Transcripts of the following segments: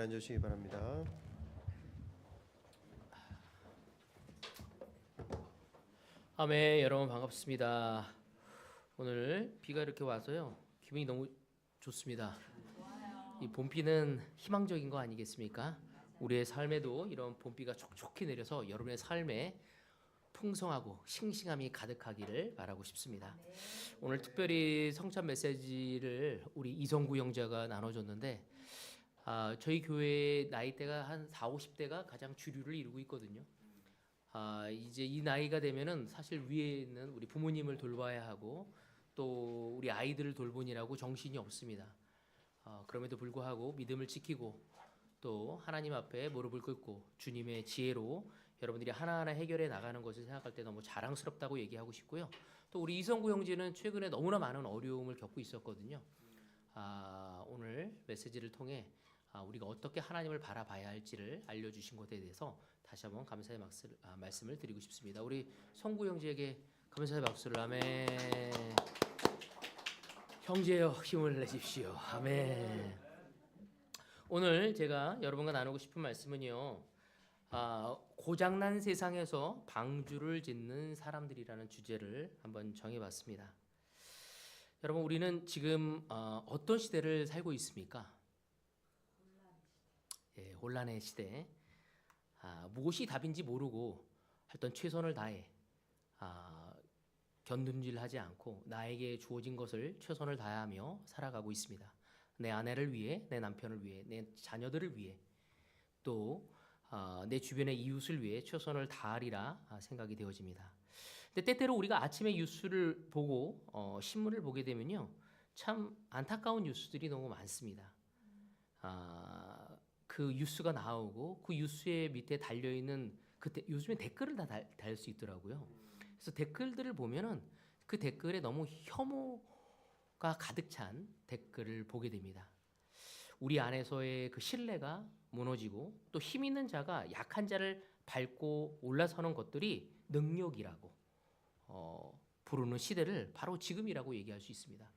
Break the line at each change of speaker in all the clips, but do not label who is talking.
앉으시기 바랍니다.
아멘. 여러분 반갑습니다. 오늘 비가 이렇게 와서요 기분이 너무 좋습니다. 이 봄비는 희망적인 거 아니겠습니까? 우리의 삶에도 이런 봄비가 촉촉히 내려서 여러분의 삶에 풍성하고 싱싱함이 가득하기를 바라고 싶습니다. 오늘 특별히 성찬 메시지를 우리 이성구 형제가 나눠줬는데 저희 교회의 나이대가 한 40, 50대가 가장 주류를 이루고 있거든요. 이제 이 나이가 되면은 사실 위에 있는 우리 부모님을 돌봐야 하고 또 우리 아이들을 돌보느라고 정신이 없습니다. 그럼에도 불구하고 믿음을 지키고 또 하나님 앞에 무릎을 꿇고 주님의 지혜로 여러분들이 하나하나 해결해 나가는 것을 생각할 때 너무 자랑스럽다고 얘기하고 싶고요. 또 우리 이성구 형제는 최근에 너무나 많은 어려움을 겪고 있었거든요. 오늘 메시지를 통해 우리가 어떻게 하나님을 바라봐야 할지를 알려주신 것에 대해서 다시 한번 감사의 말씀을 드리고 싶습니다. 우리 성구 형제에게 감사의 박수를. 아멘. 형제여 힘을 내십시오. 아멘. 오늘 제가 여러분과 나누고 싶은 말씀은요, 고장난 세상에서 방주를 짓는 사람들이라는 주제를 한번 정해봤습니다. 여러분, 우리는 지금 어떤 시대를 살고 있습니까? 혼란의 시대. 무엇이 답인지 모르고 하여튼 최선을 다해 견눈질하지 않고 나에게 주어진 것을 최선을 다하며 살아가고 있습니다. 내 아내를 위해, 내 남편을 위해, 내 자녀들을 위해, 또 내 주변의 이웃을 위해 최선을 다하리라 생각이 되어집니다. 근데 때때로 우리가 아침에 뉴스를 보고 신문을 보게 되면요, 참 안타까운 뉴스들이 너무 많습니다. 그 뉴스가 나오고 그 뉴스의 밑에 달려 있는 요즘에 댓글을 다 달 수 있더라고요. 그래서 댓글들을 보면은 그 댓글에 너무 혐오가 가득 찬 댓글을 보게 됩니다. 우리 안에서의 그 신뢰가 무너지고 또 힘 있는 자가 약한 자를 밟고 올라서는 것들이 능력이라고 부르는 시대를 바로 지금이라고 얘기할 수 있습니다.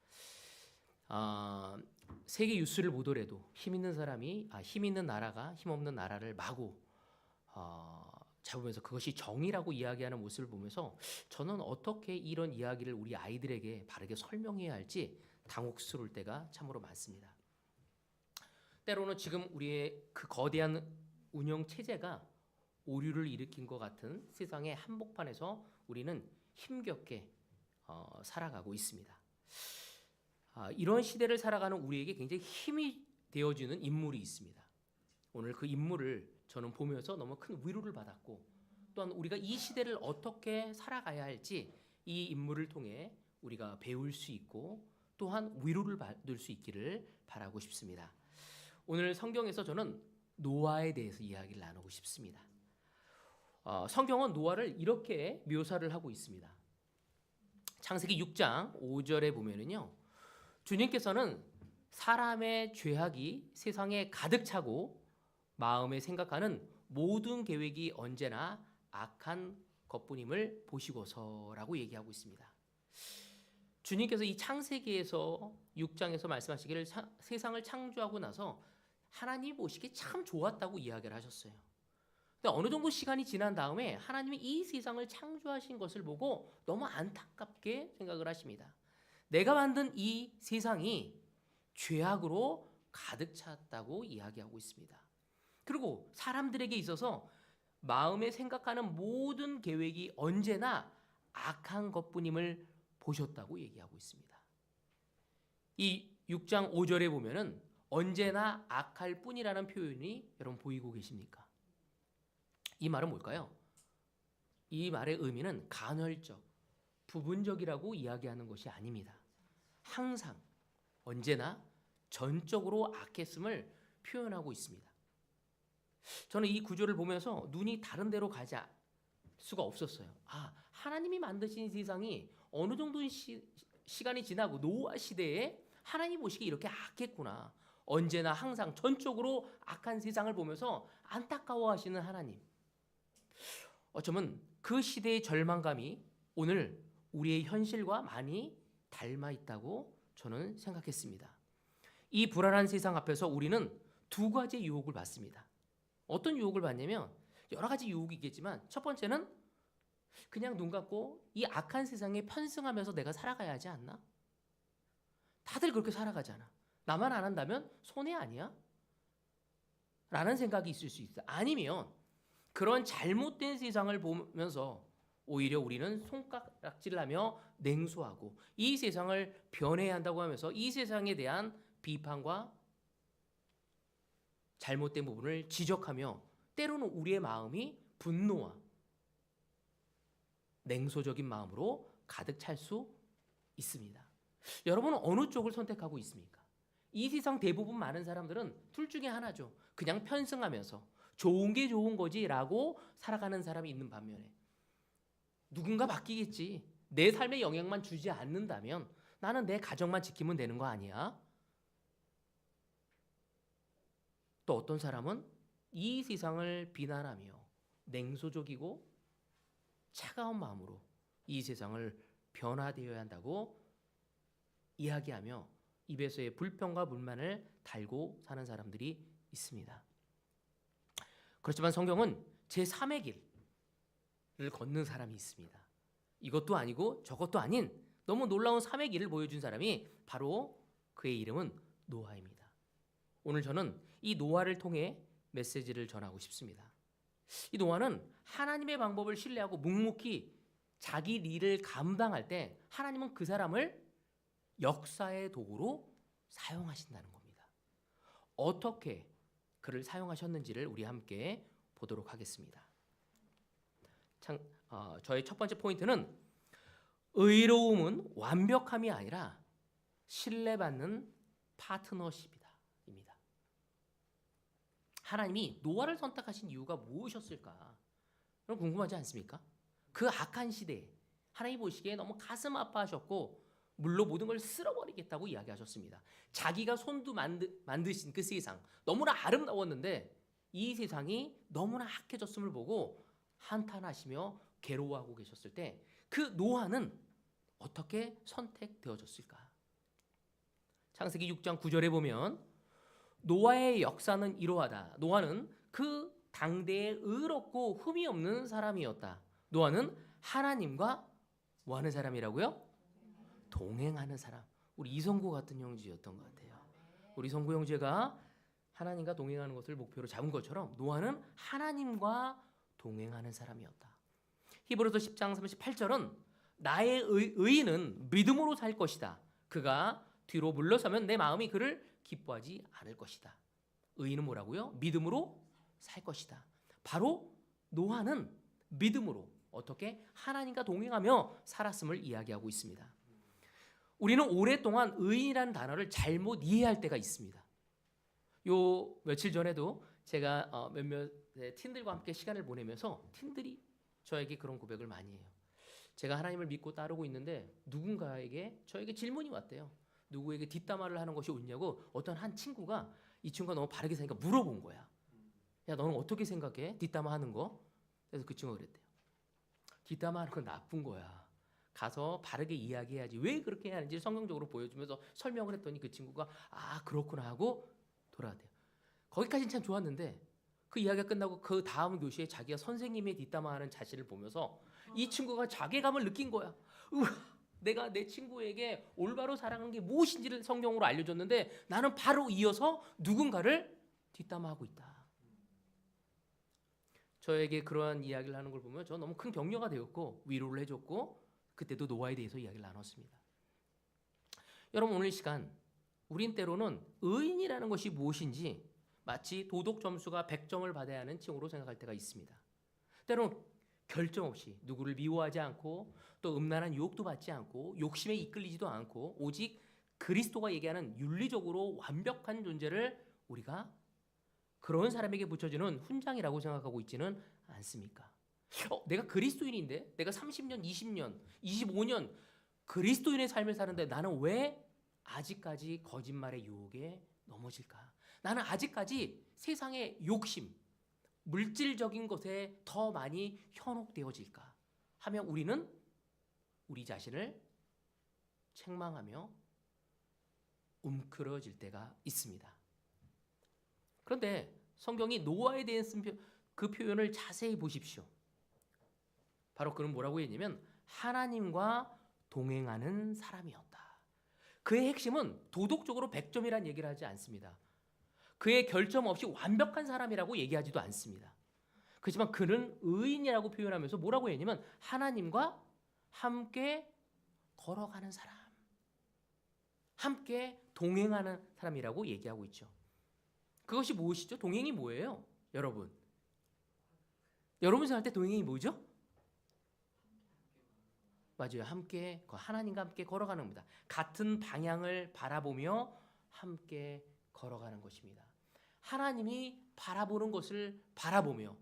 세계 뉴스를 보더라도 힘 있는 사람이 힘 있는 나라가 힘 없는 나라를 마구 잡으면서 그것이 정의라고 이야기하는 모습을 보면서 저는 어떻게 이런 이야기를 우리 아이들에게 바르게 설명해야 할지 당혹스러울 때가 참으로 많습니다. 때로는 지금 우리의 그 거대한 운영 체제가 오류를 일으킨 것 같은 세상의 한복판에서 우리는 힘겹게 살아가고 있습니다. 이런 시대를 살아가는 우리에게 굉장히 힘이 되어주는 인물이 있습니다. 오늘 그 인물을 저는 보면서 너무 큰 위로를 받았고 또한 우리가 이 시대를 어떻게 살아가야 할지 이 인물을 통해 우리가 배울 수 있고 또한 위로를 받을 수 있기를 바라고 싶습니다. 오늘 성경에서 저는 노아에 대해서 이야기를 나누고 싶습니다. 성경은 노아를 이렇게 묘사를 하고 있습니다. 창세기 6장 5절에 보면은요, 주님께서는 사람의 죄악이 세상에 가득 차고 마음에 생각하는 모든 계획이 언제나 악한 것뿐임을 보시고서라고 얘기하고 있습니다. 주님께서 이 창세기에서 6장에서 말씀하시기를 세상을 창조하고 나서 하나님이 보시기에 참 좋았다고 이야기를 하셨어요. 근데 어느 정도 시간이 지난 다음에 하나님이 이 세상을 창조하신 것을 보고 너무 안타깝게 생각을 하십니다. 내가 만든 이 세상이 죄악으로 가득 찼다고 이야기하고 있습니다. 그리고 사람들에게 있어서 마음에 생각하는 모든 계획이 언제나 악한 것뿐임을 보셨다고 얘기하고 있습니다. 이 6장 5절에 보면은 언제나 악할 뿐이라는 표현이 여러분 보이고 계십니까? 이 말은 뭘까요? 이 말의 의미는 간헐적, 부분적이라고 이야기하는 것이 아닙니다. 항상, 언제나 전적으로 악했음을 표현하고 있습니다. 저는 이 구조를 보면서 눈이 다른 데로 가지 수가 없었어요. 하나님이 만드신 세상이 어느 정도 시간이 지나고 노아 시대에 하나님 보시기에 이렇게 악했구나. 언제나 항상 전적으로 악한 세상을 보면서 안타까워하시는 하나님. 어쩌면 그 시대의 절망감이 오늘 우리의 현실과 많이 닮아 있다고 저는 생각했습니다. 이 불안한 세상 앞에서 우리는 두 가지의 유혹을 받습니다. 어떤 유혹을 받냐면 여러 가지 유혹이 있겠지만 첫 번째는 그냥 눈 감고 이 악한 세상에 편승하면서 내가 살아가야 하지 않나? 다들 그렇게 살아가잖아. 나만 안 한다면 손해 아니야? 라는 생각이 있을 수 있어. 아니면 그런 잘못된 세상을 보면서 오히려 우리는 손가락질하며 냉소하고 이 세상을 변해야 한다고 하면서 이 세상에 대한 비판과 잘못된 부분을 지적하며 때로는 우리의 마음이 분노와 냉소적인 마음으로 가득 찰 수 있습니다. 여러분은 어느 쪽을 선택하고 있습니까? 이 세상 대부분 많은 사람들은 둘 중에 하나죠. 그냥 편승하면서 좋은 게 좋은 거지라고 살아가는 사람이 있는 반면에 누군가 바뀌겠지. 내 삶에 영향만 주지 않는다면 나는 내 가정만 지키면 되는 거 아니야? 또 어떤 사람은 이 세상을 비난하며 냉소적이고 차가운 마음으로 이 세상을 변화되어야 한다고 이야기하며 입에서의 불평과 불만을 달고 사는 사람들이 있습니다. 그렇지만 성경은 제3의 길을 걷는 사람이 있습니다. 이것도 아니고 저것도 아닌 너무 놀라운 3의 길을 보여준 사람이 바로 그의 이름은 노아입니다. 오늘 저는 이 노아를 통해 메시지를 전하고 싶습니다. 이 노아는 하나님의 방법을 신뢰하고 묵묵히 자기 일을 감당할 때 하나님은 그 사람을 역사의 도구로 사용하신다는 겁니다. 어떻게 그를 사용하셨는지를 우리 함께 보도록 하겠습니다. 저의 첫 번째 포인트는 의로움은 완벽함이 아니라 신뢰받는 파트너십이다. 입니다. 하나님이 노아를 선택하신 이유가 무엇이었을까? 여러분 궁금하지 않습니까? 그 악한 시대에 하나님 보시기에 너무 가슴 아파하셨고 물로 모든 걸 쓸어버리겠다고 이야기하셨습니다. 자기가 손도 만드신 그 세상 너무나 아름다웠는데 이 세상이 너무나 악해졌음을 보고 한탄하시며 괴로워하고 계셨을 때 그 노아는 어떻게 선택되어졌을까? 창세기 6장 9절에 보면 노아의 역사는 이러하다. 노아는 그 당대에 의롭고 흠이 없는 사람이었다. 노아는 하나님과 뭐 하는 사람이라고요? 동행하는 사람. 우리 이성구 같은 형제였던 것 같아요. 우리 성구 형제가 하나님과 동행하는 것을 목표로 잡은 것처럼 노아는 하나님과 동행하는 사람이었다. 히브리서 10장 38절은 나의 의인은 믿음으로 살 것이다. 그가 뒤로 물러서면 내 마음이 그를 기뻐하지 않을 것이다. 의인은 뭐라고요? 믿음으로 살 것이다. 바로 노아는 믿음으로 어떻게 하나님과 동행하며 살았음을 이야기하고 있습니다. 우리는 오랫동안 의인이라는 단어를 잘못 이해할 때가 있습니다. 요 며칠 전에도 제가 몇몇 팀들과 함께 시간을 보내면서 팀들이 저에게 그런 고백을 많이 해요. 제가 하나님을 믿고 따르고 있는데 누군가에게 저에게 질문이 왔대요. 누구에게 뒷담화를 하는 것이 옳냐고 어떤 한 친구가 이 친구가 너무 바르게 사니까 물어본 거야. 야, 너는 어떻게 생각해? 뒷담화 하는 거? 그래서 그 친구가 그랬대요. 뒷담화 하는 건 나쁜 거야. 가서 바르게 이야기해야지. 왜 그렇게 해야 하는지 성경적으로 보여주면서 설명을 했더니 그 친구가 아 그렇구나 하고 돌아왔대요. 거기까지는 참 좋았는데 그 이야기가 끝나고 그 다음 교시에 자기가 선생님의 뒷담화하는 자신을 보면서 이 친구가 자괴감을 느낀 거야. 내가 내 친구에게 올바로 살아가는 게 무엇인지를 성경으로 알려줬는데 나는 바로 이어서 누군가를 뒷담화하고 있다. 저에게 그러한 이야기를 하는 걸 보면 저 너무 큰 격려가 되었고 위로를 해줬고 그때도 노아에 대해서 이야기를 나눴습니다. 여러분 오늘 이 시간 우린 때로는 의인이라는 것이 무엇인지 마치 도덕 점수가 100점을 받아야 하는 칭호로 생각할 때가 있습니다. 때로는 결정 없이 누구를 미워하지 않고 또 음란한 유혹도 받지 않고 욕심에 이끌리지도 않고 오직 그리스도가 얘기하는 윤리적으로 완벽한 존재를 우리가 그런 사람에게 붙여주는 훈장이라고 생각하고 있지는 않습니까? 내가 그리스도인인데 내가 30년, 20년, 25년 그리스도인의 삶을 사는데 나는 왜 아직까지 거짓말의 유혹에 넘어질까? 나는 아직까지 세상의 욕심, 물질적인 것에 더 많이 현혹되어질까? 하며 우리는 우리 자신을 책망하며 움츠러질 때가 있습니다. 그런데 성경이 노아에 대해 쓴 그 표현을 자세히 보십시오. 바로 그는 뭐라고 했냐면 하나님과 동행하는 사람이었다. 그의 핵심은 도덕적으로 100점이라는 얘기를 하지 않습니다. 그의 결점 없이 완벽한 사람이라고 얘기하지도 않습니다. 그렇지만 그는 의인이라고 표현하면서 뭐라고 했냐면 하나님과 함께 걸어가는 사람, 함께 동행하는 사람이라고 얘기하고 있죠. 그것이 무엇이죠? 동행이 뭐예요? 여러분 생각할 때 동행이 뭐죠? 맞아요. 함께 하나님과 함께 걸어가는 겁니다. 같은 방향을 바라보며 함께 걸어가는 것입니다. 하나님이 바라보는 것을 바라보며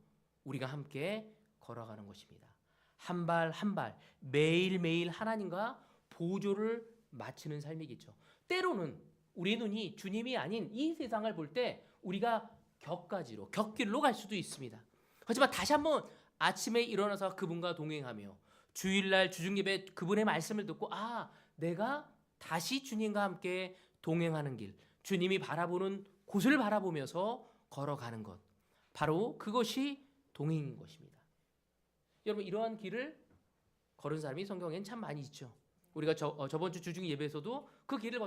우리가 함께 걸어가는 것입니다. 한 발 한 발 매일매일 하나님과 보조를 맞추는 삶이겠죠. 때로는 우리의 눈이 주님이 아닌 이 세상을 볼 때 우리가 격길로 갈 수도 있습니다. 하지만 다시 한번 아침에 일어나서 그분과 동행하며 주일날 주중예배 그분의 말씀을 듣고 내가 다시 주님과 함께 동행하는 길, 주님이 바라보는 곳을 바라보면서 걸어가는 것, 바로 그것이 동행인 것입니다. 여러분 이러한 길을 걸은 사람이 성경엔 참 많이 있죠. 우리가 저번 주 주중 예배에서도 그 길을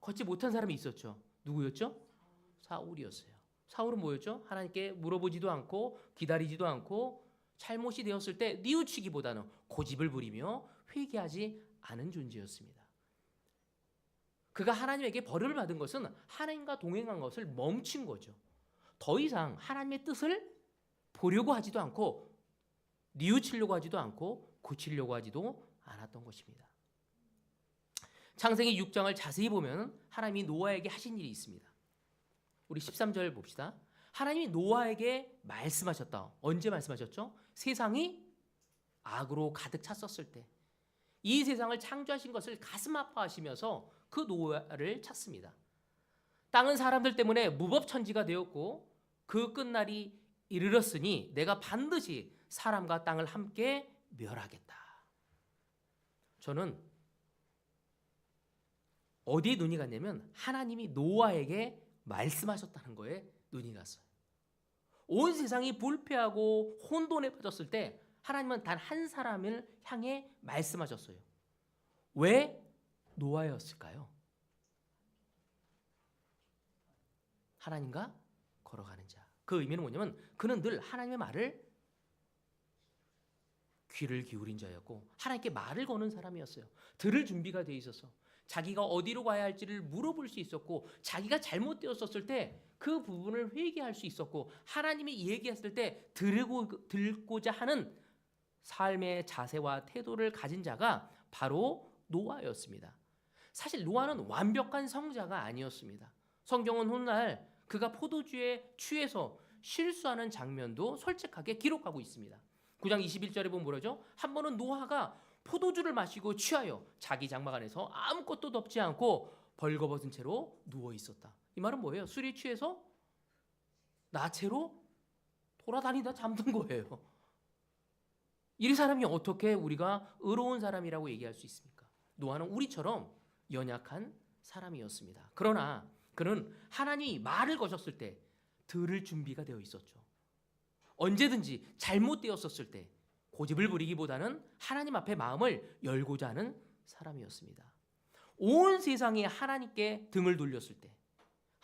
걷지 못한 사람이 있었죠. 누구였죠? 사울이었어요. 사울은 뭐였죠? 하나님께 물어보지도 않고 기다리지도 않고 잘못이 되었을 때 뉘우치기보다는 고집을 부리며 회개하지 않은 존재였습니다. 그가 하나님에게 벌을 받은 것은 하나님과 동행한 것을 멈춘 거죠. 더 이상 하나님의 뜻을 보려고 하지도 않고 뉘우치려고 하지도 않고 고치려고 하지도 않았던 것입니다. 창세기 6장을 자세히 보면 하나님이 노아에게 하신 일이 있습니다. 우리 13절 봅시다. 하나님이 노아에게 말씀하셨다. 언제 말씀하셨죠? 세상이 악으로 가득 찼었을 때. 이 세상을 창조하신 것을 가슴 아파하시면서 그 노아를 찾습니다. 땅은 사람들 때문에 무법천지가 되었고 그 끝날이 이르렀으니 내가 반드시 사람과 땅을 함께 멸하겠다. 저는 어디에 눈이 갔냐면 하나님이 노아에게 말씀하셨다는 거에 눈이 갔어요. 온 세상이 불패하고 혼돈에 빠졌을 때 하나님은 단 한 사람을 향해 말씀하셨어요. 왜 노아였을까요? 하나님과 걸어가는 자. 그 의미는 뭐냐면 그는 늘 하나님의 말을 귀를 기울인 자였고 하나님께 말을 거는 사람이었어요. 들을 준비가 돼 있어서 자기가 어디로 가야 할지를 물어볼 수 있었고 자기가 잘못되었었을 때 그 부분을 회개할 수 있었고 하나님이 얘기했을 때 듣고자 하는 삶의 자세와 태도를 가진 자가 바로 노아였습니다. 사실 노아는 완벽한 성자가 아니었습니다. 성경은 훗날 그가 포도주에 취해서 실수하는 장면도 솔직하게 기록하고 있습니다. 9장 21절에 보면 뭐라죠? 한 번은 노아가 포도주를 마시고 취하여 자기 장막 안에서 아무것도 덮지 않고 벌거벗은 채로 누워 있었다. 이 말은 뭐예요? 술에 취해서 나체로 돌아다니다 잠든 거예요. 이 사람이 어떻게 우리가 의로운 사람이라고 얘기할 수 있습니까? 노아는 우리처럼 연약한 사람이었습니다. 그러나 그는 하나님이 말을 거셨을 때 들을 준비가 되어 있었죠. 언제든지 잘못되었었을 때 고집을 부리기보다는 하나님 앞에 마음을 열고자 하는 사람이었습니다. 온 세상이 하나님께 등을 돌렸을 때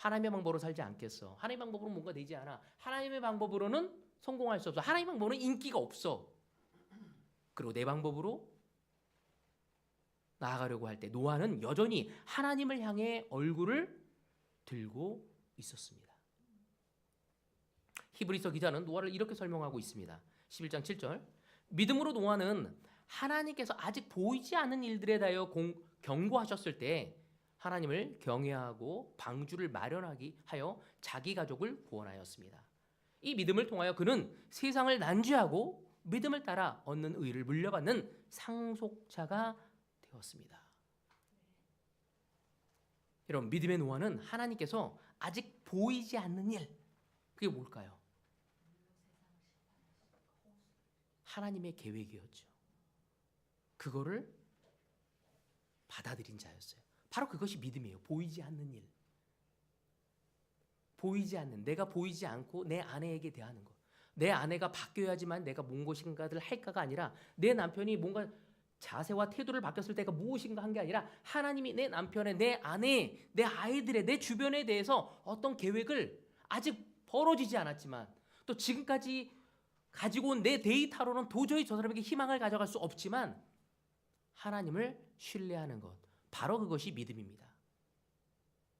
하나님의 방법으로 살지 않겠어. 하나님의 방법으로 뭔가 되지 않아. 하나님의 방법으로는 성공할 수 없어. 하나님의 방법으로는 인기가 없어. 그리고 내 방법으로 나아가려고 할 때 노아는 여전히 하나님을 향해 얼굴을 들고 있었습니다. 히브리서 기자는 노아를 이렇게 설명하고 있습니다. 11장 7절 믿음으로 노아는 하나님께서 아직 보이지 않는 일들에 대하여 경고하셨을 때 하나님을 경외하고 방주를 마련하기 하여 자기 가족을 구원하였습니다. 이 믿음을 통하여 그는 세상을 난죄하고 믿음을 따라 얻는 의를 물려받는 상속자가 되었습니다. 여러분 믿음의 노아는 하나님께서 아직 보이지 않는 일 그게 뭘까요? 하나님의 계획이었죠. 그거를 받아들인 자였어요. 바로 그것이 믿음이에요. 보이지 않는 일. 보이지 않는, 내가 보이지 않고 내 아내에게 대하는 것. 내 아내가 바뀌어야지만 내가 무엇인가를 할까가 아니라 내 남편이 뭔가 자세와 태도를 바뀌었을 때가 무엇인가 한 게 아니라 하나님이 내 남편의, 내 아내, 내 아이들의, 내 주변에 대해서 어떤 계획을 아직 벌어지지 않았지만 또 지금까지 가지고 온 내 데이터로는 도저히 저 사람에게 희망을 가져갈 수 없지만 하나님을 신뢰하는 것, 바로 그것이 믿음입니다.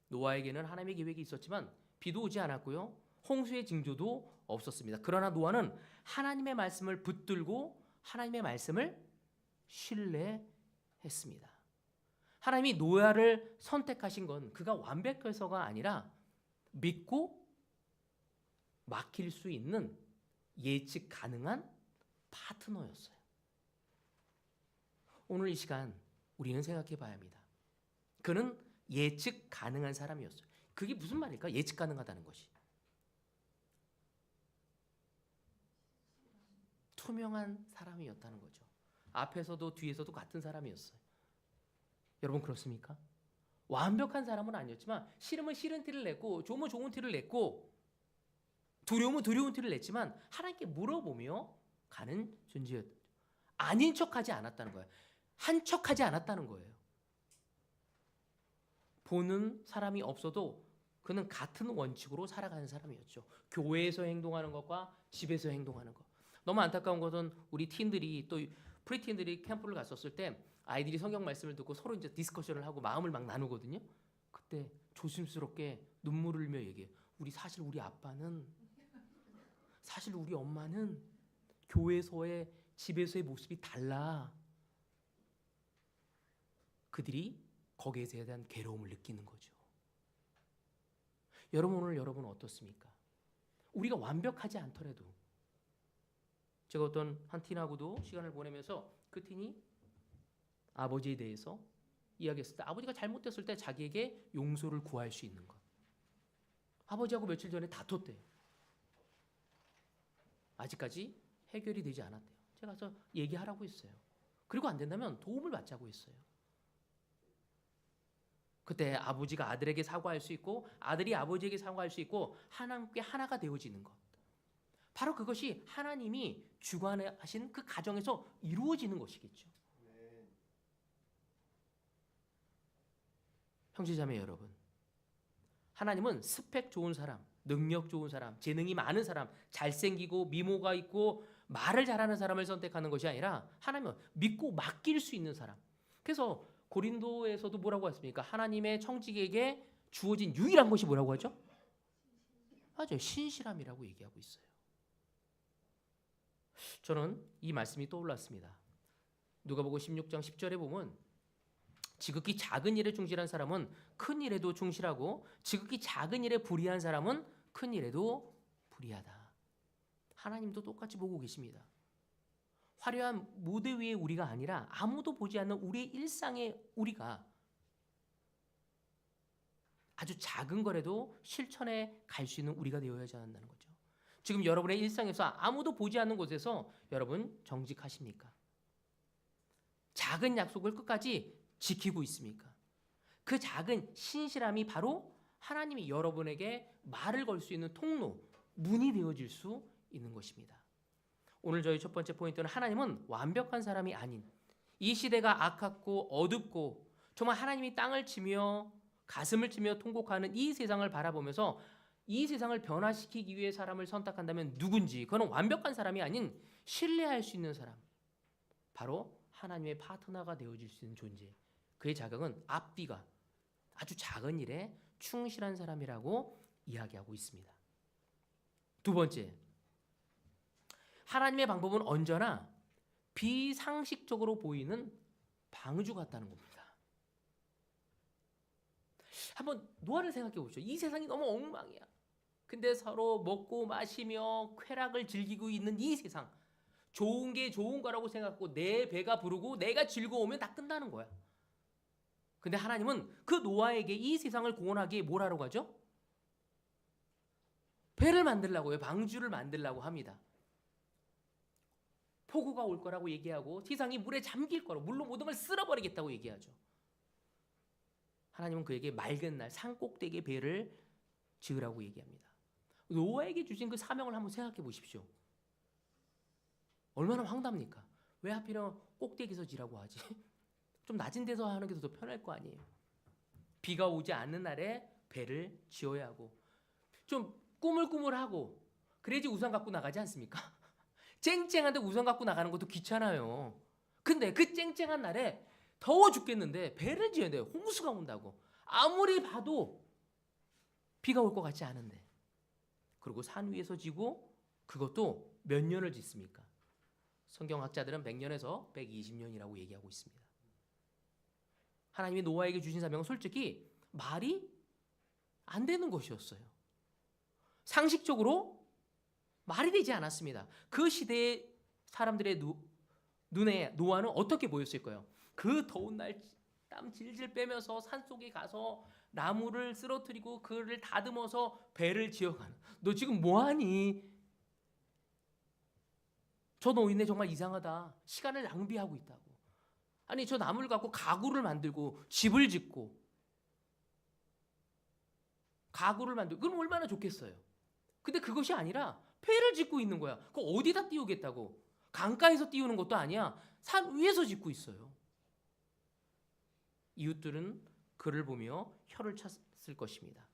노아에게는 하나님의 계획이 있었지만 비도 오지 않았고요, 홍수의 징조도 없었습니다. 그러나 노아는 하나님의 말씀을 붙들고 하나님의 말씀을 신뢰했습니다. 하나님이 노아를 선택하신 건 그가 완벽해서가 아니라 믿고 맡길 수 있는 예측 가능한 파트너였어요. 오늘 이 시간 우리는 생각해 봐야 합니다. 그는 예측 가능한 사람이었어요. 그게 무슨 말일까? 예측 가능하다는 것이. 투명한 사람이었다는 거죠. 앞에서도 뒤에서도 같은 사람이었어요. 여러분 그렇습니까? 완벽한 사람은 아니었지만 싫으면 싫은 티를 냈고 좋으면 좋은 티를 냈고 두려우면 두려운 티를 냈지만 하나님께 물어보며 가는 존재였죠. 아닌 척하지 않았다는 거예요. 한 척하지 않았다는 거예요. 보는 사람이 없어도 그는 같은 원칙으로 살아가는 사람이었죠. 교회에서 행동하는 것과 집에서 행동하는 것. 너무 안타까운 것은 우리 팀들이 또 프리틴들이 캠프를 갔었을 때 아이들이 성경 말씀을 듣고 서로 이제 디스커션을 하고 마음을 막 나누거든요. 그때 조심스럽게 눈물을 흘며 얘기해요. 사실 우리 아빠는, 사실 우리 엄마는 교회에서의, 집에서의 모습이 달라. 그들이 거기에서에 대한 괴로움을 느끼는 거죠. 여러분 오늘 여러분은 어떻습니까? 우리가 완벽하지 않더라도, 제가 어떤 한 틴하고도 시간을 보내면서 그 틴이 아버지에 대해서 이야기했을 때 아버지가 잘못됐을 때 자기에게 용서를 구할 수 있는 것. 아버지하고 며칠 전에 다퉜대요. 아직까지 해결이 되지 않았대요. 제가 가서 얘기하라고 했어요. 그리고 안 된다면 도움을 받자고 했어요. 그때 아버지가 아들에게 사과할 수 있고 아들이 아버지에게 사과할 수 있고 하나님께 하나가 되어지는 것. 바로 그것이 하나님이 주관하신 그 가정에서 이루어지는 것이겠죠. 형제자매 여러분, 하나님은 스펙 좋은 사람, 능력 좋은 사람, 재능이 많은 사람, 잘생기고 미모가 있고 말을 잘하는 사람을 선택하는 것이 아니라 하나님은 믿고 맡길 수 있는 사람. 그래서 고린도에서도 뭐라고 했습니까? 하나님의 청지기에게 주어진 유일한 것이 뭐라고 하죠? 맞아요. 신실함이라고 얘기하고 있어요. 저는 이 말씀이 떠올랐습니다. 누가복음 16장 10절에 보면 지극히 작은 일에 충실한 사람은 큰 일에도 충실하고 지극히 작은 일에 불의한 사람은 큰 일에도 불의하다. 하나님도 똑같이 보고 계십니다. 화려한 무대 위의 우리가 아니라 아무도 보지 않는 우리의 일상의 우리가 아주 작은 거라도 실천해 갈 수 있는 우리가 되어야지 한다는 거죠. 지금 여러분의 일상에서 아무도 보지 않는 곳에서 여러분 정직하십니까? 작은 약속을 끝까지 지키고 있습니까? 그 작은 신실함이 바로 하나님이 여러분에게 말을 걸 수 있는 통로, 문이 되어질 수 있는 것입니다. 오늘 저희 첫 번째 포인트는 하나님은 완벽한 사람이 아닌, 이 시대가 악하고 어둡고 정말 하나님이 땅을 치며 가슴을 치며 통곡하는 이 세상을 바라보면서 이 세상을 변화시키기 위해 사람을 선택한다면 누군지, 그는 완벽한 사람이 아닌 신뢰할 수 있는 사람, 바로 하나님의 파트너가 되어질 수 있는 존재. 그의 자격은 앞뒤가 아주 작은 일에 충실한 사람이라고 이야기하고 있습니다. 두 번째, 하나님의 방법은 언제나 비상식적으로 보이는 방주 같다는 겁니다. 한번 노아를 생각해 보십시오. 이 세상이 너무 엉망이야. 근데 서로 먹고 마시며 쾌락을 즐기고 있는 이 세상, 좋은 게 좋은 거라고 생각하고 내 배가 부르고 내가 즐거우면 다 끝나는 거야. 근데 하나님은 그 노아에게 이 세상을 구원하기에 뭘 하라고 하죠? 배를 만들라고요. 방주를 만들라고 합니다. 폭우가 올 거라고 얘기하고 세상이 물에 잠길 거라고, 물로 모든 걸 쓸어버리겠다고 얘기하죠. 하나님은 그에게 맑은 날 산 꼭대기에 배를 지으라고 얘기합니다. 노아에게 주신 그 사명을 한번 생각해 보십시오. 얼마나 황답니까? 왜 하필이면 꼭대기에서 지라고 하지? 좀 낮은 데서 하는 게 더 편할 거 아니에요. 비가 오지 않는 날에 배를 지어야 하고 좀 꾸물꾸물하고 그래야지 우산 갖고 나가지 않습니까? 쨍쨍한데 우산 갖고 나가는 것도 귀찮아요. 근데 그 쨍쨍한 날에 더워 죽겠는데 배를 지어야 돼요. 홍수가 온다고. 아무리 봐도 비가 올 것 같지 않은데. 그리고 산 위에서 지고 그것도 몇 년을 짓습니까? 성경학자들은 100년에서 120년이라고 얘기하고 있습니다. 하나님이 노아에게 주신 사명은 솔직히 말이 안 되는 것이었어요. 상식적으로 말이 되지 않았습니다. 그 시대의 사람들의 눈에 노아는 어떻게 보였을까요? 그 더운 날 땀 질질 빼면서 산속에 가서 나무를 쓰러뜨리고 그를 다듬어서 배를 지어가는. 너 지금 뭐하니? 저 노인네 정말 이상하다. 시간을 낭비하고 있다고. 아니 저 나무를 갖고 가구를 만들고 집을 짓고 가구를 만들고 그럼 얼마나 좋겠어요. 근데 그것이 아니라 배를 짓고 있는 거야. 그거 어디다 띄우겠다고. 강가에서 띄우는 것도 아니야. 산 위에서 짓고 있어요. 이웃들은 그를 보며 혀를 찼을 것입니다.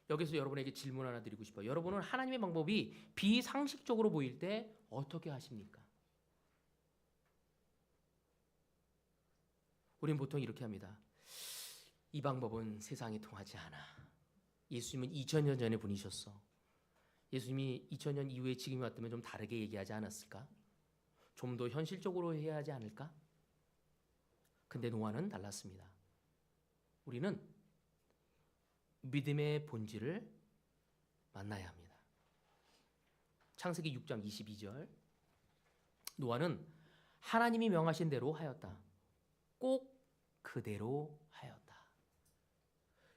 여기서 여러분에게 질문 하나 드리고 싶어요. 여러분은 하나님의 방법이 비상식적으로 보일 때 어떻게 하십니까? 우리는 보통 이렇게 합니다. 이 방법은 세상에 통하지 않아. 예수님은 2000년 전에 분이셨어. 예수님이 2000년 이후에 지금이 왔다면 좀 다르게 얘기하지 않았을까? 좀 더 현실적으로 해야 하지 않을까? 근데 노아는 달랐습니다. 우리는 믿음의 본질을 만나야 합니다. 창세기 6장 22절 노아는 하나님이 명하신 대로 하였다. 꼭 그대로 하였다.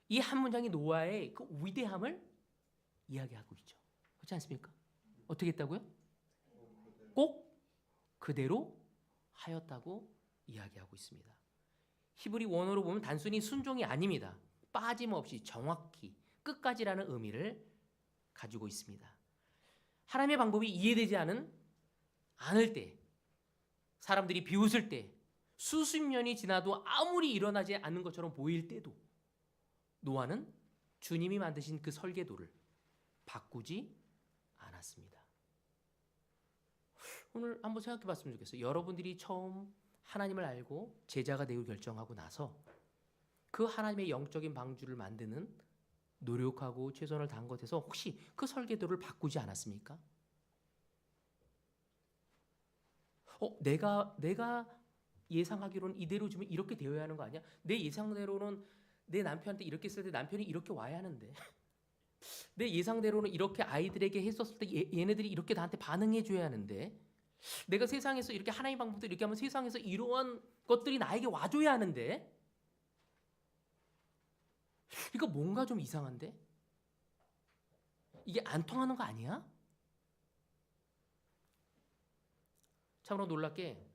이 한 문장이 노아의 그 위대함을 이야기하고 있죠. 그렇지 않습니까? 어떻게 했다고요? 꼭 그대로 하였다고 이야기하고 있습니다. 히브리 원어로 보면 단순히 순종이 아닙니다. 빠짐없이 정확히 끝까지라는 의미를 가지고 있습니다. 하나님의 방법이 이해되지 않을 때, 사람들이 비웃을 때, 수십 년이 지나도 아무리 일어나지 않는 것처럼 보일 때도 노아는 주님이 만드신 그 설계도를 바꾸지 않았습니다. 오늘 한번 생각해 봤으면 좋겠어요. 여러분들이 처음 하나님을 알고 제자가 되고 결정하고 나서 그 하나님의 영적인 방주를 만드는 노력하고 최선을 다한 것에서 혹시 그 설계도를 바꾸지 않았습니까? 내가 예상하기로는 이대로 주면 이렇게 되어야 하는 거 아니야? 내 예상대로는 내 남편한테 이렇게 했을 때 남편이 이렇게 와야 하는데 내 예상대로는 이렇게 아이들에게 했었을 때 얘네들이 이렇게 나한테 반응해 줘야 하는데 내가 세상에서 이렇게 하나님의 방법도 이렇게 하면 세상에서 이러한 것들이 나에게 와줘야 하는데 이거 뭔가 좀 이상한데? 이게 안 통하는 거 아니야? 참으로 놀랍게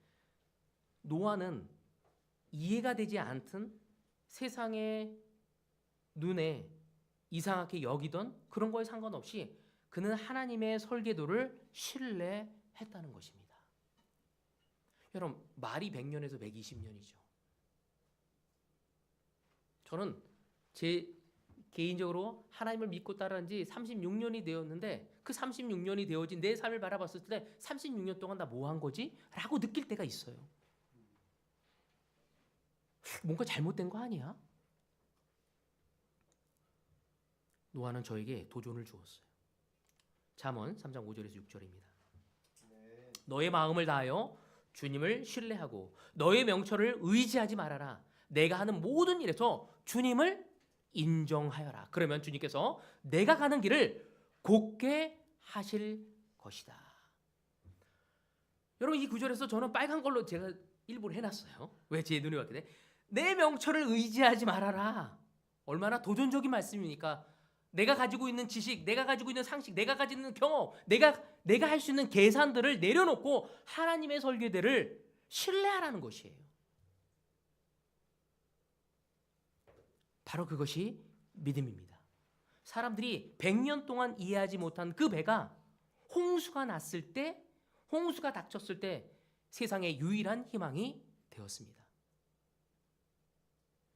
노아는 이해가 되지 않던 세상의 눈에 이상하게 여기던 그런 거에 상관없이 그는 하나님의 설계도를 신뢰했다는 것입니다. 여러분, 말이 100년에서 120년이죠. 저는 제 개인적으로 하나님을 믿고 따르는 지 36년이 되었는데 그 36년이 되어진 내 삶을 바라봤을 때 36년 동안 나 뭐 한 거지? 라고 느낄 때가 있어요. 뭔가 잘못된 거 아니야? 노아는 저에게 도전을 주었어요. 잠언 3장 5절에서 6절입니다. 너의 마음을 다하여 주님을 신뢰하고 너의 명철을 의지하지 말아라. 내가 하는 모든 일에서 주님을 인정하여라. 그러면 주님께서 내가 가는 길을 곧게 하실 것이다. 여러분 이 구절에서 저는 빨간 걸로 제가 일부러 해놨어요. 왜 제 눈에 왔게 돼? 내 명철을 의지하지 말아라. 얼마나 도전적인 말씀입니까? 내가 가지고 있는 지식, 내가 가지고 있는 상식, 내가 가지고 있는 경험, 내가 할 수 있는 계산들을 내려놓고 하나님의 설계대를 신뢰하라는 것이에요. 바로 그것이 믿음입니다. 사람들이 100년 동안 이해하지 못한 그 배가 홍수가 났을 때, 홍수가 닥쳤을 때 세상의 유일한 희망이 되었습니다.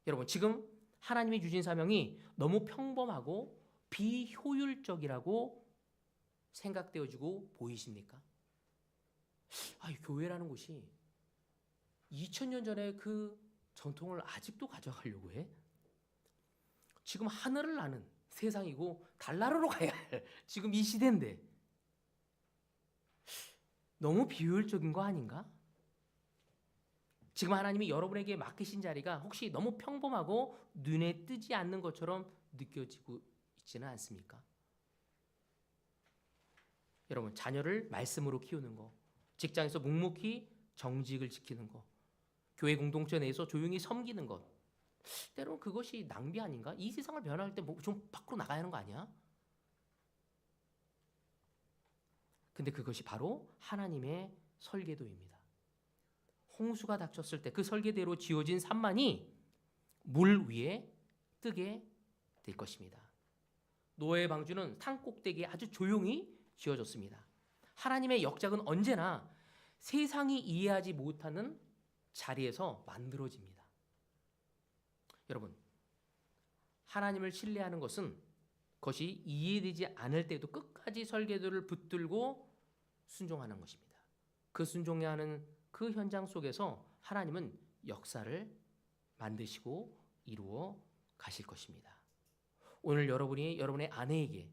여러분, 지금 하나님이 주신 사명이 너무 평범하고 비효율적이라고 생각되어지고 보이십니까? 교회라는 곳이 2000년 전에 그 전통을 아직도 가져가려고 해? 지금 하늘을 나는 세상이고 달나라로 가야 할 지금 이 시대인데 너무 비효율적인 거 아닌가? 지금 하나님이 여러분에게 맡기신 자리가 혹시 너무 평범하고 눈에 뜨지 않는 것처럼 느껴지고 있지는 않습니까? 여러분, 자녀를 말씀으로 키우는 거, 직장에서 묵묵히 정직을 지키는 거, 교회 공동체 내에서 조용히 섬기는 것, 때로는 그것이 낭비 아닌가? 이 세상을 변화할 때 좀 밖으로 나가야 하는 거 아니야? 근데 그것이 바로 하나님의 설계도입니다. 홍수가 닥쳤을 때 그 설계대로 지어진 산만이 물 위에 뜨게 될 것입니다. 노아의 방주는 산 꼭대기에 아주 조용히 지어졌습니다. 하나님의 역작은 언제나 세상이 이해하지 못하는 자리에서 만들어집니다. 여러분, 하나님을 신뢰하는 것은 그것이 이해되지 않을 때도 끝까지 설계도를 붙들고 순종하는 것입니다. 그 순종해야 하는 그 현장 속에서 하나님은 역사를 만드시고 이루어 가실 것입니다. 오늘 여러분이 여러분의 아내에게,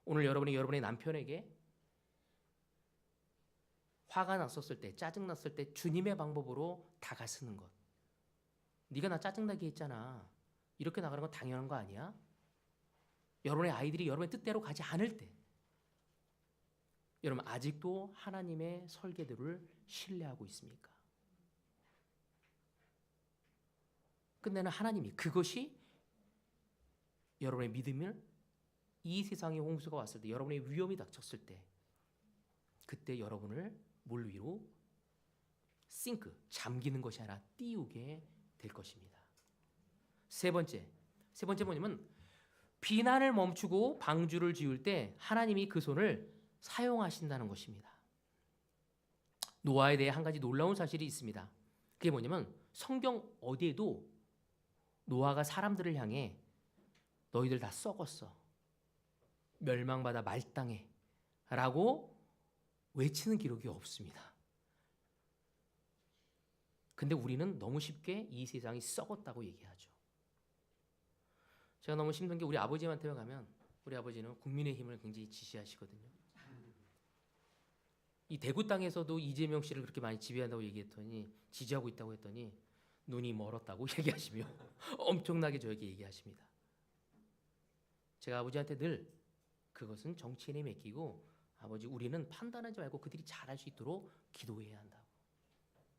오늘 여러분이 여러분의 남편에게 화가 났었을 때, 짜증 났을 때 주님의 방법으로 다가서는 것. 네가 나 짜증나게 했잖아. 이렇게 나가는 건 당연한 거 아니야? 여러분의 아이들이 여러분의 뜻대로 가지 않을 때, 여러분 아직도 하나님의 설계도를 신뢰하고 있습니까? 끝내는 하나님이 그것이 여러분의 믿음을, 이 세상의 홍수가 왔을 때, 여러분의 위험이 닥쳤을 때, 그때 여러분을 물 위로 잠기는 것이 아니라 띄우게 될 것입니다. 세 번째 뭐냐면 비난을 멈추고 방주를 지을 때 하나님이 그 손을 사용하신다는 것입니다. 노아에 대해 한 가지 놀라운 사실이 있습니다. 그게 뭐냐면 성경 어디에도 노아가 사람들을 향해 너희들 다 썩었어, 멸망받아 말당해 라고 외치는 기록이 없습니다. 근데 우리는 너무 쉽게 이 세상이 썩었다고 얘기하죠. 제가 너무 힘든 게 우리 아버지한테 가면 우리 아버지는 국민의힘을 굉장히 지지하시거든요. 이 대구 땅에서도 이재명 씨를 그렇게 많이 지지한다고 얘기했더니, 지지하고 있다고 했더니 눈이 멀었다고 얘기하시며 엄청나게 저에게 얘기하십니다. 제가 아버지한테 늘 그것은 정치인에 맡기고 아버지 우리는 판단하지 말고 그들이 잘할 수 있도록 기도해야 한다고.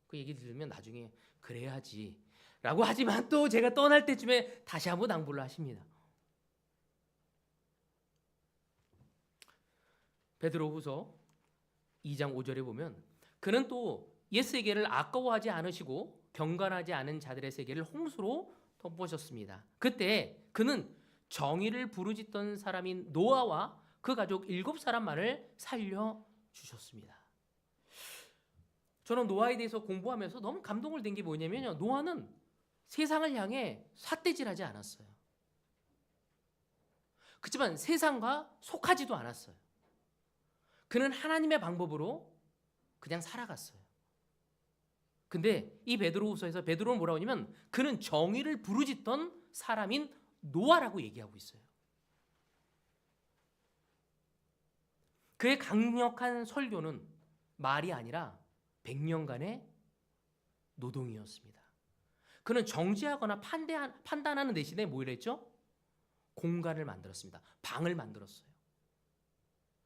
그 얘기 들으면 나중에 그래야지 라고 하지만 또 제가 떠날 때쯤에 다시 한번 낭보를 하십니다. 베드로후서 2장 5절에 보면 그는 또 옛 세계를 아까워하지 않으시고 경건하지 않은 자들의 세계를 홍수로 덮으셨습니다. 그때 그는 정의를 부르짖던 사람인 노아와 그 가족 7사람만을 살려주셨습니다. 저는 노아에 대해서 공부하면서 너무 감동을 된 게 뭐냐면요, 노아는 세상을 향해 삿대질하지 않았어요. 그렇지만 세상과 속하지도 않았어요. 그는 하나님의 방법으로 그냥 살아갔어요. 근데 이 베드로후서에서 베드로는 뭐라고 하냐면 그는 정의를 부르짖던 사람인 노아라고 얘기하고 있어요. 그의 강력한 설교는 말이 아니라 100년간의 노동이었습니다. 그는 정죄하거나 판단하는 대신에 뭐 이랬죠? 공간을 만들었습니다. 방을 만들었어요.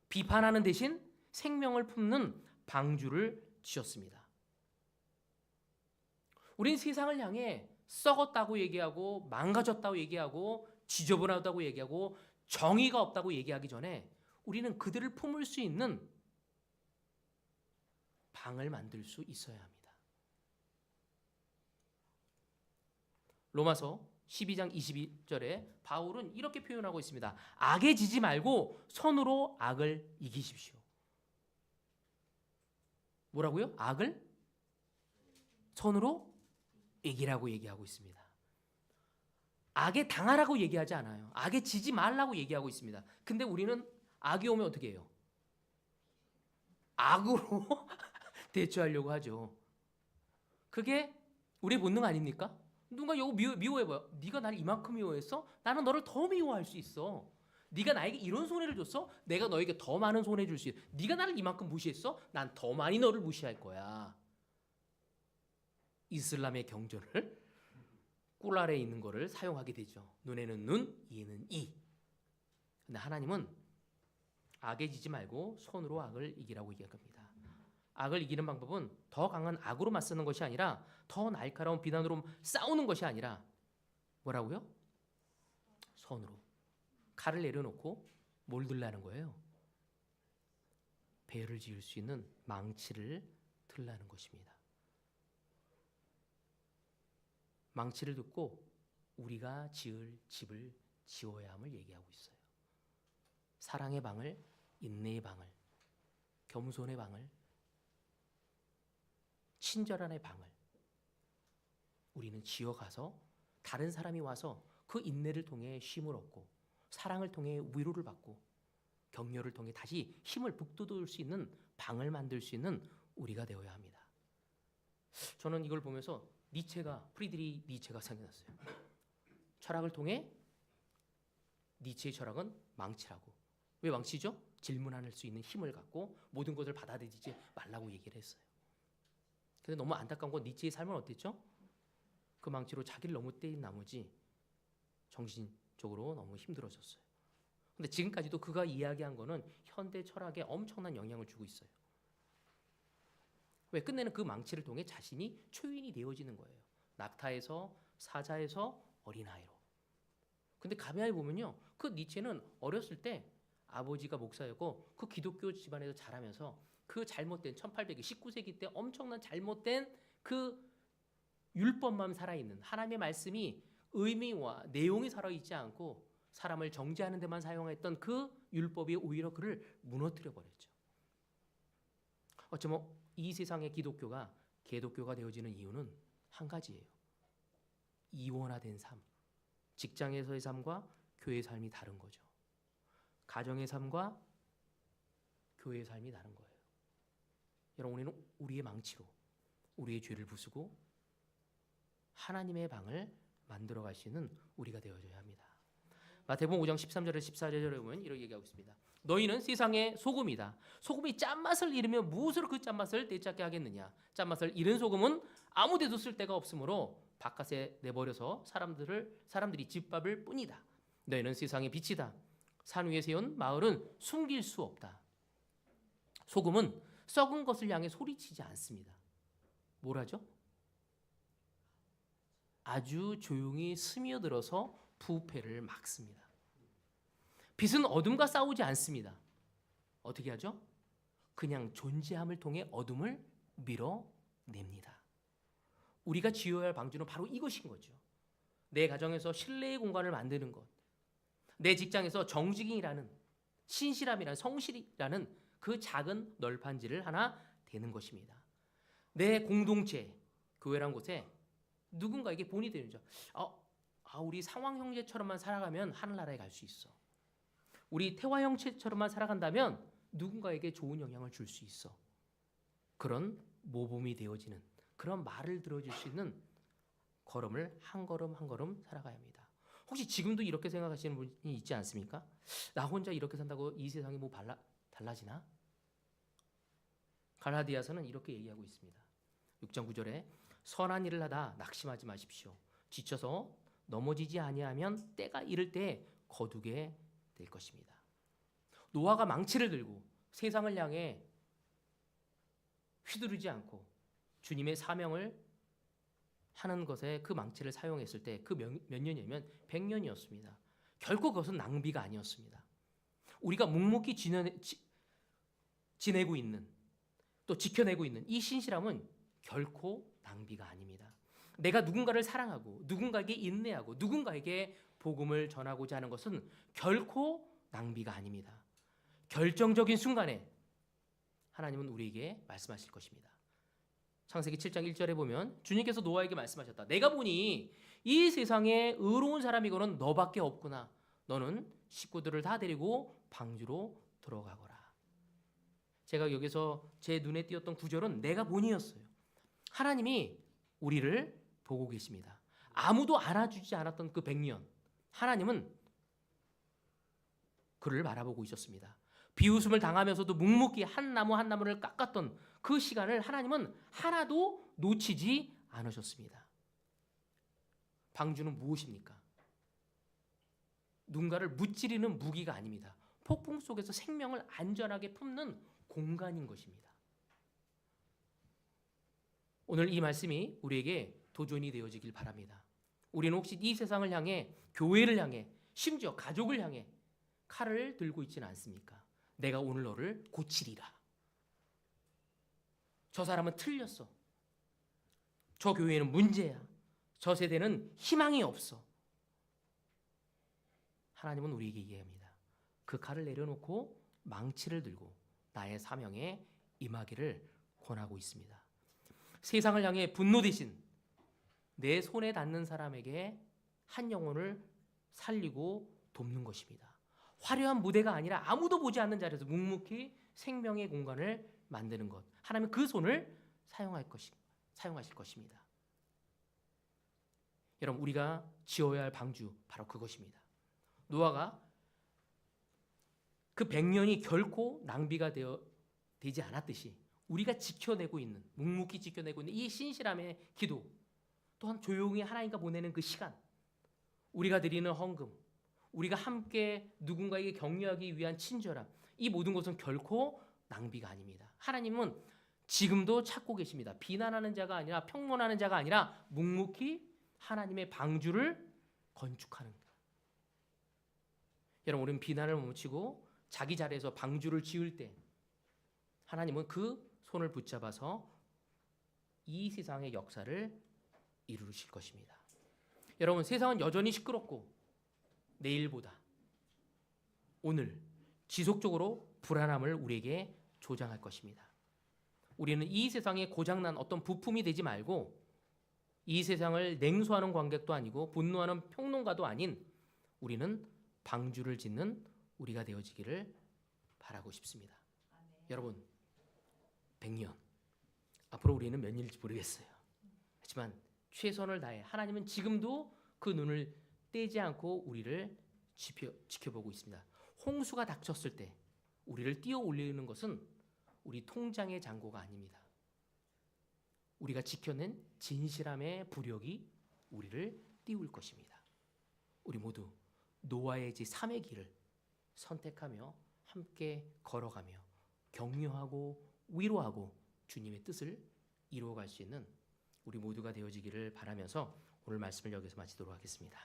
비판하는 대신 생명을 품는 방주를 지었습니다. 우린 세상을 향해 썩었다고 얘기하고 망가졌다고 얘기하고 지저분하다고 얘기하고 정의가 없다고 얘기하기 전에 우리는 그들을 품을 수 있는 방을 만들 수 있어야 합니다. 로마서 12장 22절에 바울은 이렇게 표현하고 있습니다. 악에 지지 말고 선으로 악을 이기십시오. 뭐라고요? 악을 선으로 이기라고 얘기하고 있습니다. 악에 당하라고 얘기하지 않아요. 악에 지지 말라고 얘기하고 있습니다. 근데 우리는 악이 오면 어떻게 해요? 악으로 대처하려고 하죠. 그게 우리의 본능 아닙니까? 누가 이거 미워해봐요. 네가 나를 이만큼 미워했어? 나는 너를 더 미워할 수 있어. 네가 나에게 이런 손해를 줬어? 내가 너에게 더 많은 손해 줄 수 있어. 네가 나를 이만큼 무시했어? 난 더 많이 너를 무시할 거야. 이슬람의 경전을 꿀 아래에 있는 거를 사용하게 되죠. 눈에는 눈, 이에는 이. 근데 하나님은 악에 지지 말고 손으로 악을 이기라고 얘기합니다. 악을 이기는 방법은 더 강한 악으로 맞서는 것이 아니라 더 날카로운 비난으로 싸우는 것이 아니라 뭐라고요? 손으로. 칼을 내려놓고 뭘 들라는 거예요? 배를 지을 수 있는 망치를 들라는 것입니다. 망치를 듣고 우리가 지을 집을 지어야 함을 얘기하고 있어요. 사랑의 방을, 인내의 방을, 겸손의 방을, 친절함의 방을 우리는 지어가서 다른 사람이 와서 그 인내를 통해 쉼을 얻고 사랑을 통해 위로를 받고 격려를 통해 다시 힘을 북돋을 수 있는 방을 만들 수 있는 우리가 되어야 합니다. 저는 이걸 보면서 프리드리히 니체가 생각났어요. 철학을 통해 니체의 철학은 망치라고. 왜 망치죠? 질문할 수 있는 힘을 갖고 모든 것을 받아들이지 말라고 얘기를 했어요. 근데 너무 안타까운 건 니체의 삶은 어땠죠? 그 망치로 자기를 너무 때린 나머지 정신적으로 너무 힘들어졌어요. 근데 지금까지도 그가 이야기한 거는 현대 철학에 엄청난 영향을 주고 있어요. 왜? 끝내는 그 망치를 통해 자신이 초인이 되어지는 거예요. 낙타에서 사자에서 어린아이로. 근데 가만히 보면요, 그 니체는 어렸을 때 아버지가 목사였고 그 기독교 집안에서 자라면서 그 잘못된 19세기 때 엄청난 잘못된 그 율법만 살아있는 하나님의 말씀이 의미와 내용이 살아있지 않고 사람을 정죄하는 데만 사용했던 그 율법이 오히려 그를 무너뜨려 버렸죠. 어쩌면 이 세상의 기독교가 개독교가 되어지는 이유는 한 가지예요. 이원화된 삶, 직장에서의 삶과 교회의 삶이 다른 거죠. 가정의 삶과 교회의 삶이 다른 거예요. 여러분, 우리는 우리의 망치로 우리의 죄를 부수고 하나님의 방을 만들어갈 수 있는 우리가 되어줘야 합니다. 마태복음 5장 13절에 14절에 보면 이렇게 얘기하고 있습니다. 너희는 세상의 소금이다. 소금이 짠맛을 잃으면 무엇으로 그 짠맛을 되찾게 하겠느냐. 짠맛을 잃은 소금은 아무 데도 쓸 데가 없으므로 바깥에 내버려서 사람들이 집밥을 뿐이다. 너희는 세상의 빛이다. 산 위에 세운 마을은 숨길 수 없다. 소금은 썩은 것을 향해 소리치지 않습니다. 뭘 하죠? 아주 조용히 스며들어서 부패를 막습니다. 빛은 어둠과 싸우지 않습니다. 어떻게 하죠? 그냥 존재함을 통해 어둠을 밀어냅니다. 우리가 지어야 할 방주는 바로 이것인 거죠. 내 가정에서 신뢰의 공간을 만드는 것, 내 직장에서 정직이라는 신실함이라는 성실이라는 그 작은 널판지를 하나 대는 것입니다. 내 공동체, 교회란 곳에 누군가에게 본이 되는 거죠. 우리 상황 형제처럼만 살아가면 하늘나라에 갈 수 있어. 우리 태화 형제처럼만 살아간다면 누군가에게 좋은 영향을 줄 수 있어. 그런 모범이 되어지는 그런 말을 들어줄 수 있는 걸음을 한 걸음 한 걸음 살아가야 합니다. 혹시 지금도 이렇게 생각하시는 분이 있지 않습니까? 나 혼자 이렇게 산다고 이 세상이 뭐 달라지나? 갈라디아서는 이렇게 얘기하고 있습니다. 6장 9절에 선한 일을 하다 낙심하지 마십시오. 지쳐서 넘어지지 아니하면 때가 이를 때 거두게 될 것입니다. 노아가 망치를 들고 세상을 향해 휘두르지 않고 주님의 사명을 하는 것에 그 망치를 사용했을 때 그 몇 년이면 100년이었습니다. 결코 그것은 낭비가 아니었습니다. 우리가 묵묵히 지내고 있는 또 지켜내고 있는 이 신실함은 결코 낭비가 아닙니다. 내가 누군가를 사랑하고 누군가에게 인내하고 누군가에게 복음을 전하고자 하는 것은 결코 낭비가 아닙니다. 결정적인 순간에 하나님은 우리에게 말씀하실 것입니다. 창세기 7장 1절에 보면 주님께서 노아에게 말씀하셨다. 내가 보니 이 세상에 의로운 사람이고는 너밖에 없구나. 너는 식구들을 다 데리고 방주로 들어가거라. 제가 여기서 제 눈에 띄었던 구절은 내가 보니였어요. 하나님이 우리를 보고 계십니다. 아무도 알아주지 않았던 그 100년 하나님은 그를 바라보고 있었습니다. 비웃음을 당하면서도 묵묵히 한 나무 한 나무를 깎았던 그 시간을 하나님은 하나도 놓치지 않으셨습니다. 방주는 무엇입니까? 누군가를 무찌르는 무기가 아닙니다. 폭풍 속에서 생명을 안전하게 품는 공간인 것입니다. 오늘 이 말씀이 우리에게 도전이 되어지길 바랍니다. 우리는 혹시 이 세상을 향해, 교회를 향해, 심지어 가족을 향해 칼을 들고 있지는 않습니까? 내가 오늘 너를 고치리라. 저 사람은 틀렸어. 저 교회는 문제야. 저 세대는 희망이 없어. 하나님은 우리에게 이해합니다. 그 칼을 내려놓고 망치를 들고 나의 사명에 임하기를 권하고 있습니다. 세상을 향해 분노 대신 내 손에 닿는 사람에게 한 영혼을 살리고 돕는 것입니다. 화려한 무대가 아니라 아무도 보지 않는 자리에서 묵묵히 생명의 공간을 만드는 것. 하나님은 그 손을 사용하실 것입니다. 여러분, 우리가 지어야 할 방주 바로 그것입니다. 노아가 그 100년이 결코 낭비가 되지 않았듯이 우리가 지켜내고 있는, 묵묵히 지켜내고 있는 이 신실함의 기도, 또한 조용히 하나님과 보내는 그 시간, 우리가 드리는 헌금, 우리가 함께 누군가에게 격려하기 위한 친절함, 이 모든 것은 결코 낭비가 아닙니다. 하나님은 지금도 찾고 계십니다. 비난하는 자가 아니라, 평론하는 자가 아니라 묵묵히 하나님의 방주를 건축하는 것. 여러분, 우리는 비난을 멈추고 자기 자리에서 방주를 지을 때 하나님은 그 손을 붙잡아서 이 세상의 역사를 이루실 것입니다. 여러분, 세상은 여전히 시끄럽고 내일보다 오늘 지속적으로 불안함을 우리에게 조장할 것입니다. 우리는 이 세상에 고장난 어떤 부품이 되지 말고 이 세상을 냉소하는 관객도 아니고 분노하는 평론가도 아닌 우리는 방주를 짓는 우리가 되어지기를 바라고 싶습니다. 여러분, 100년 앞으로 우리는 몇 년일지 모르겠어요. 하지만 최선을 다해 하나님은 지금도 그 눈을 떼지 않고 우리를 지켜보고 있습니다. 홍수가 닥쳤을 때 우리를 띄어 올리는 것은 우리 통장의 잔고가 아닙니다. 우리가 지켜낸 진실함의 부력이 우리를 띄울 것입니다. 우리 모두 노아의 제3의 길을 선택하며 함께 걸어가며 격려하고 위로하고 주님의 뜻을 이루어갈 수 있는 우리 모두가 되어지기를 바라면서 오늘 말씀을 여기서 마치도록 하겠습니다.